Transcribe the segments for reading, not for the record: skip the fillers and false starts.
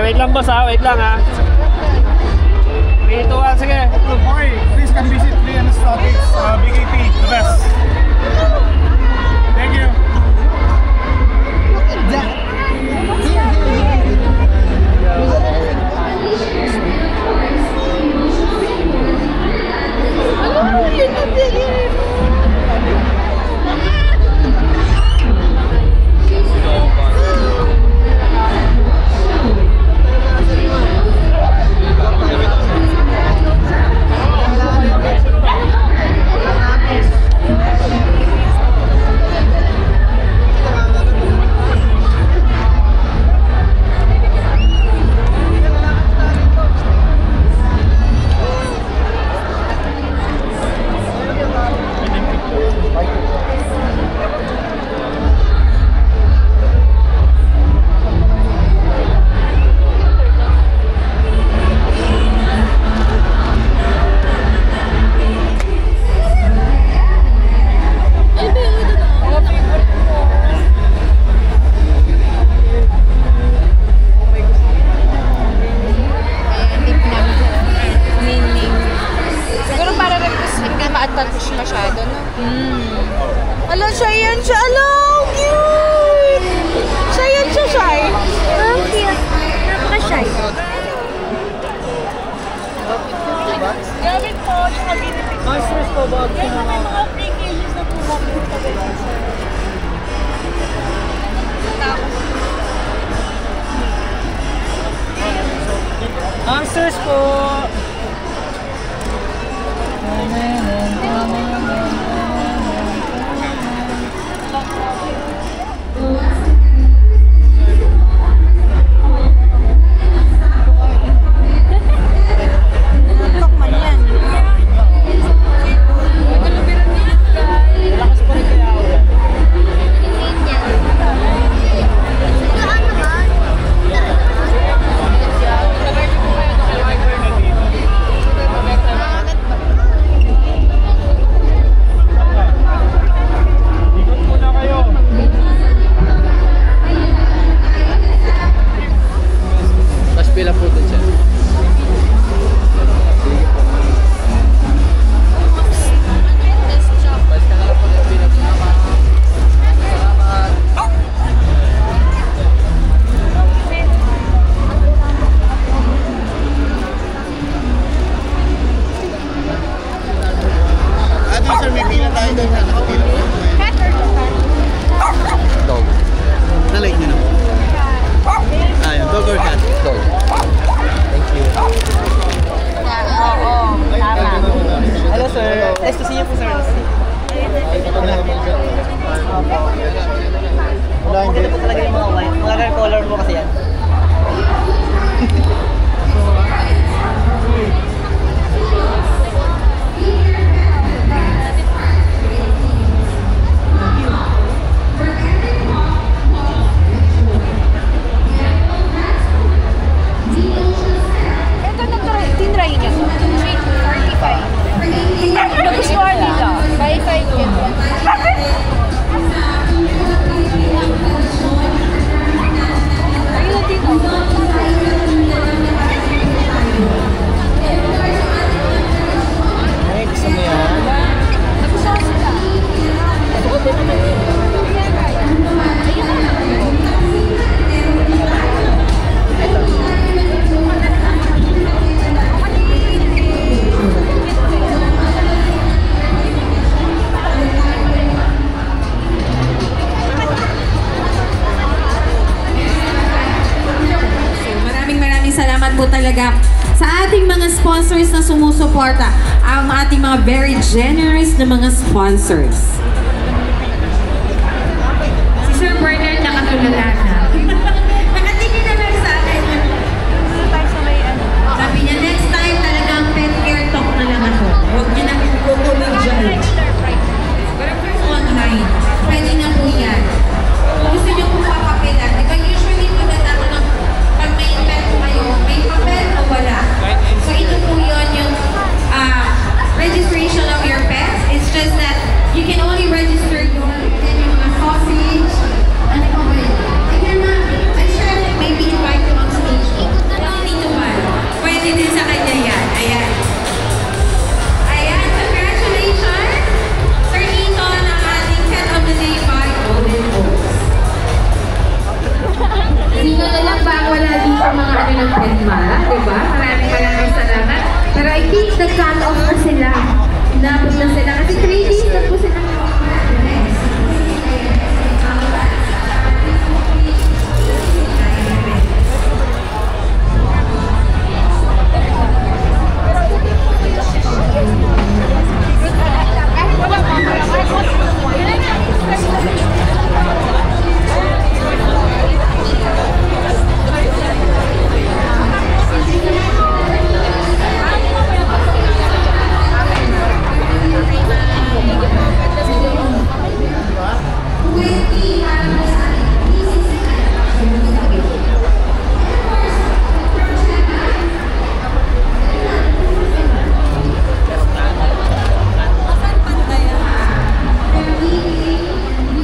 Wait lang boss ha, wait lang ha. 3, 2, 1, sige. Okay, please come visit Lian Aesthetics, BKP, the best. Thank you. Look at that. Masyado, no? Ala, siya yan siya. Ala, cute! Siya yan siya, shy. Ang cute. Napaka-shy. Gamit po, yung ability. Masters po ba? Yan na may mga free cases na po mag-book sa website. Masters po! Maganda po talaga yung mga white. Mga color mo kasi yan. Ito tinry niya. 45. Nagustuhan nila. Buy 5 get 1. Ay, gusto mo yan? Maraming salamat po talaga sa ating mga sponsors na sumusuporta, ang ating mga very generous na mga sponsors. Si Sir Bernard nakatulala na. Nakatingin na lang sa akin. Sabi niya, next time talagang pet care talk na lang ako. Huwag niyo na kukulang dyan. Pero first online, pwede na po yan. Kung gusto niyo po papapilan, diba usually magandang ng pag may pet kayo, may papel o wala. So ito po yun yung registration of your pets. It's just that you can only register yung mga sausage, ano pa ba yun? Tignan na, I should maybe invite you on stage. Don't need to buy. Pwede din sa kanya yan. Ayan. Ayan, congratulations! Sir Ito ng ating Pet of the Day by Golden Oaks. Sino na lang ba wala dito mga ano ng Petma, diba? Maraming salamat. Pero I think nag-cut off na sila. Inabot na sila. Kasi 3 days na po sila.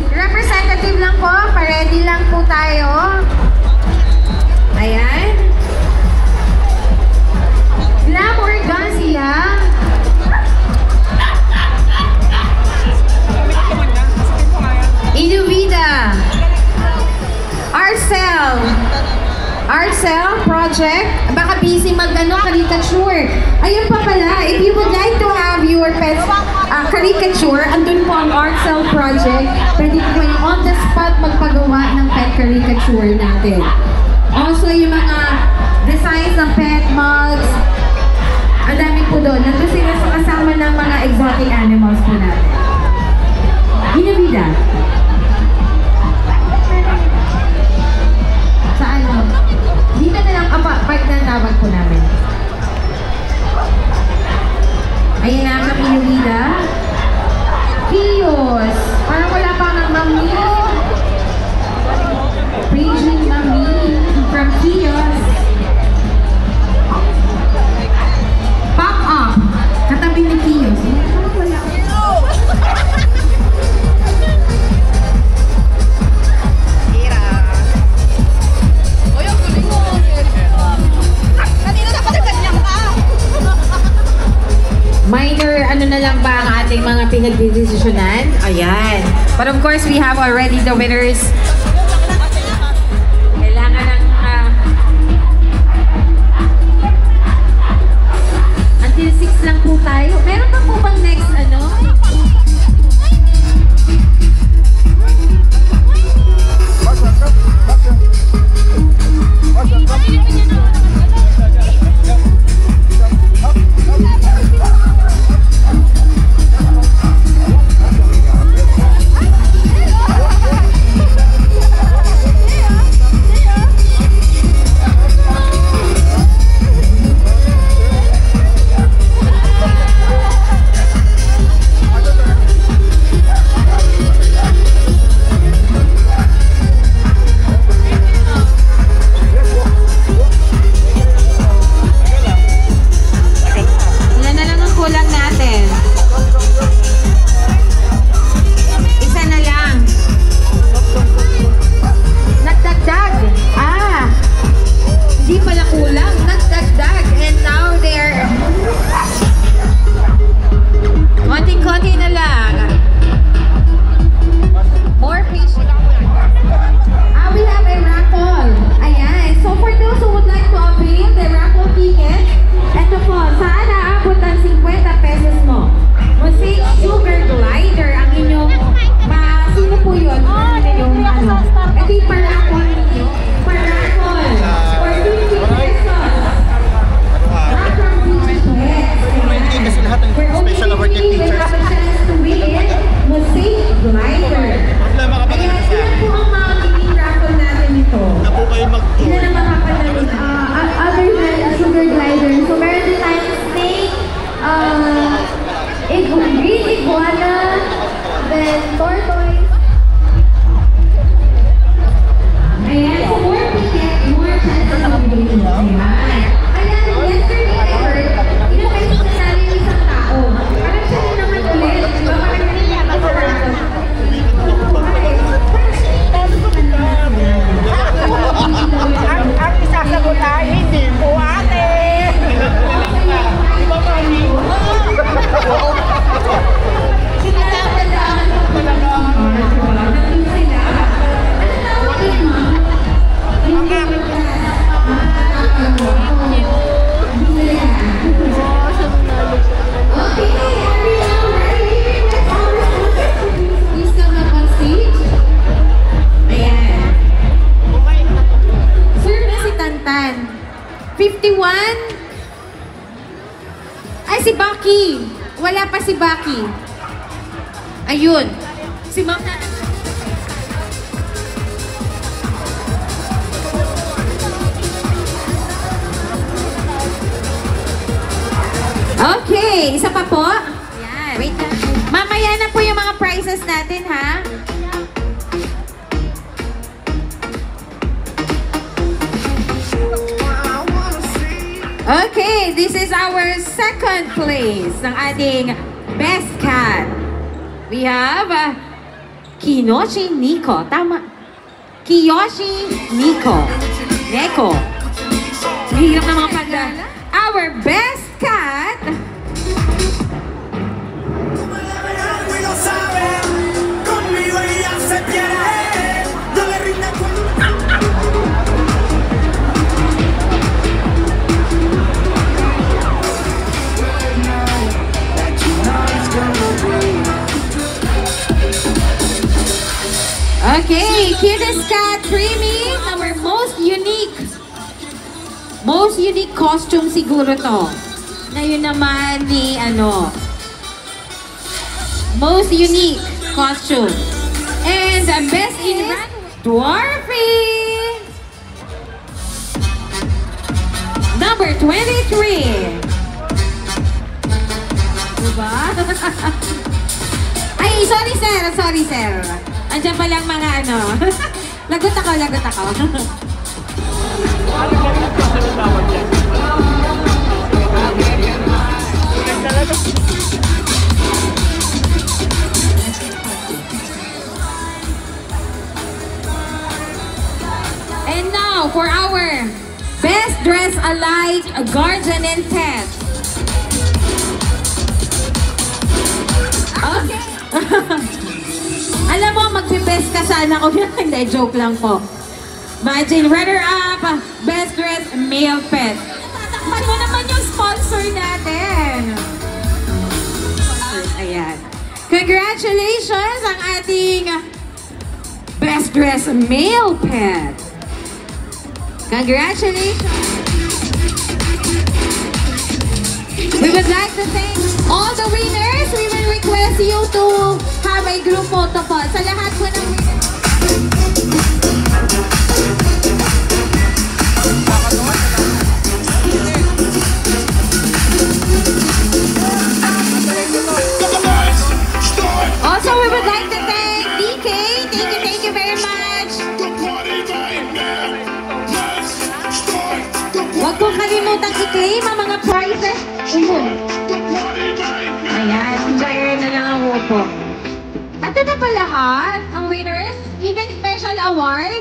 Representative lang po, pa-ready lang po tayo. Ayan. Glamour Garcia. Inuvida. Arcel Project. Baka busy caricature. Ayun pa pala, if you would like to have your pets caricature, andun po ang Arcel Project. Pwede po yung on the spot magpagawa ng pet caricature natin. Also, yung mga designs ng pet mugs, ang dami po doon. Nandun sila sa kasama ng mga exotic animals po natin. Inuvida. Saan mo? Dito na lang, part na tawag po namin. Ayan na, Ma'am Inuvida. Kios. Parang wala pa ng Mami. Paging Mami from Kios. Pop up. Katabi ni Kios. Wala. Minor, ano na lang ba ang ating mga pinagdidesisyonan? Ayan. But of course, we have already the winners. Kailangan ng... until 6 lang po tayo. Meron pa po bang next, ano? 51. Ay, si Baki. Wala pa si Baki. Ayun. Si Ma'am na. Okay, isa pa po. Yan. Wait lang. Mamaya na po yung mga prizes natin, ha? Okay, this is our second place ng ating Best Cat. We have Kinoshi Nico. Tama. Kiyoshi Nico. Neko. Hirap na mga pagda. Our Best Cat. Okay, cutest cat, Creamy, our most unique costume siguro to. Na yun naman ni most unique costume. And the best in Dwarfy. Number 23. Diba? Ay, sorry sir. Andiyan pa lang mga lagot ako. And now, for our best dress alike guardian and pet. Okay. Alam mo, magbe-best ka sana ako. Hindi, joke lang po. Imagine, runner-up, best dress male pet. Tatakpan mo naman yung sponsor natin. Ayan. Congratulations ang ating best dress male pet. Congratulations. We would like to thank all the winners. We will request you to have a group photo po. Sa lahat po ng winners. Also, we would like to thank DK. Thank you very much. Huwag po kalimutang i-claim ang mga prizes. Ayan, enjoyer na lang ang upo. At ito na pa lahat, ang winners, even special award.